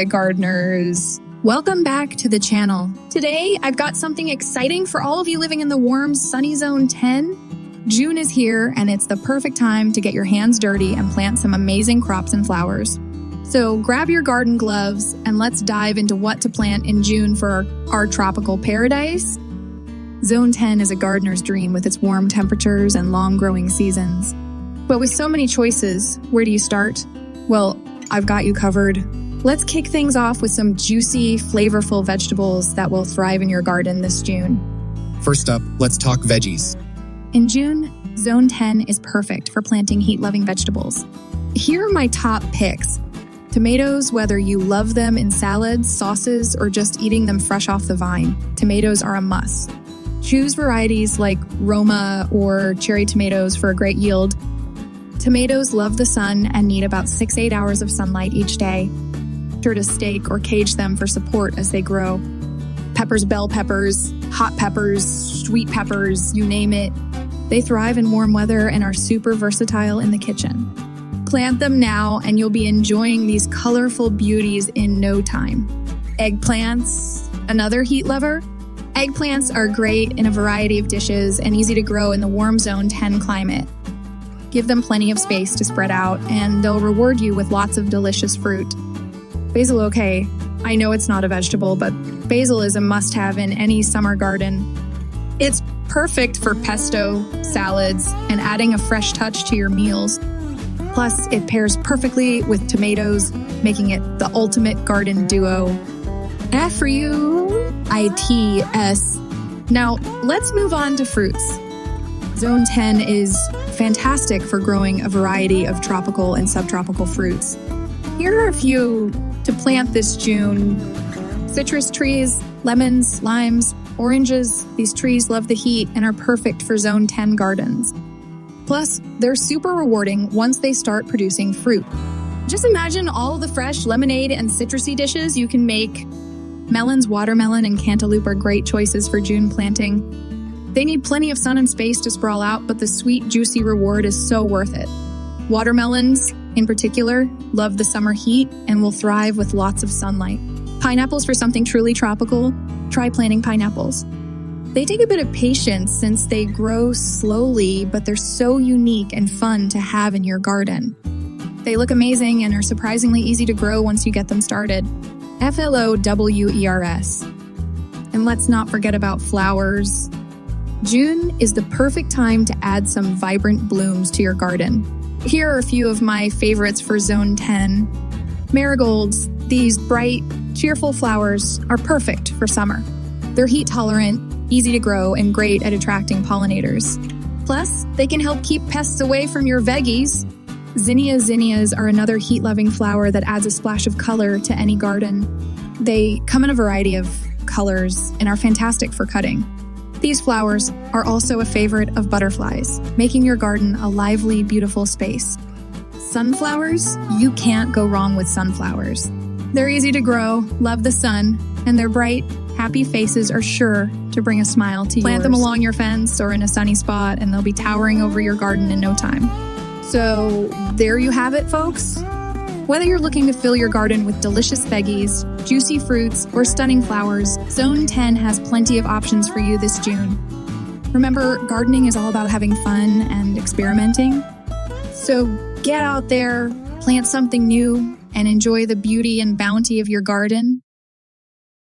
gardeners. Welcome back to the channel. Today, I've got something exciting for all of you living in the warm, sunny zone 10. June is here, and it's the perfect time to get your hands dirty and plant some amazing crops and flowers. So grab your garden gloves and let's dive into what to plant in June for our tropical paradise. Zone 10 is a gardener's dream with its warm temperatures and long growing seasons. But with so many choices, where do you start? Well, I've got you covered. Let's kick things off with some juicy, flavorful vegetables that will thrive in your garden this June. First up, let's talk veggies. In June, Zone 10 is perfect for planting heat-loving vegetables. Here are my top picks. Tomatoes, whether you love them in salads, sauces, or just eating them fresh off the vine, tomatoes are a must. Choose varieties like Roma or cherry tomatoes for a great yield. Tomatoes love the sun and need about 6-8 hours of sunlight each day. Be sure to stake or cage them for support as they grow. Peppers, bell peppers, hot peppers, sweet peppers, you name it. They thrive in warm weather and are super versatile in the kitchen. Plant them now and you'll be enjoying these colorful beauties in no time. Eggplants, another heat lover. Eggplants are great in a variety of dishes and easy to grow in the warm Zone 10 climate. Give them plenty of space to spread out and they'll reward you with lots of delicious fruit. Basil, okay, I know it's not a vegetable, but basil is a must-have in any summer garden. It's perfect for pesto, salads, and adding a fresh touch to your meals. Plus, it pairs perfectly with tomatoes, making it the ultimate garden duo. F for you, ITS. Now, let's move on to fruits. Zone 10 is fantastic for growing a variety of tropical and subtropical fruits. Here are a few to plant this June. Citrus trees, lemons, limes, oranges. These trees love the heat and are perfect for Zone 10 gardens. Plus, they're super rewarding once they start producing fruit. Just imagine all the fresh lemonade and citrusy dishes you can make. Melons, watermelon, and cantaloupe are great choices for June planting. They need plenty of sun and space to sprawl out, but the sweet, juicy reward is so worth it. Watermelons, in particular, love the summer heat and will thrive with lots of sunlight. Pineapples, for something truly tropical, try planting pineapples. They take a bit of patience since they grow slowly, but they're so unique and fun to have in your garden. They look amazing and are surprisingly easy to grow once you get them started. FLOWERS. And let's not forget about flowers. June is the perfect time to add some vibrant blooms to your garden. Here are a few of my favorites for Zone 10. Marigolds, these bright, cheerful flowers, are perfect for summer. They're heat tolerant, easy to grow, and great at attracting pollinators. Plus, they can help keep pests away from your veggies. Zinnias are another heat-loving flower that adds a splash of color to any garden. They come in a variety of colors and are fantastic for cutting. These flowers are also a favorite of butterflies, making your garden a lively, beautiful space. Sunflowers? You can't go wrong with sunflowers. They're easy to grow, love the sun, and their bright, happy faces are sure to bring a smile to yours. Plant them along your fence or in a sunny spot, and they'll be towering over your garden in no time. So there you have it, folks. Whether you're looking to fill your garden with delicious veggies, juicy fruits, or stunning flowers, Zone 10 has plenty of options for you this June. Remember, gardening is all about having fun and experimenting. So get out there, plant something new, and enjoy the beauty and bounty of your garden.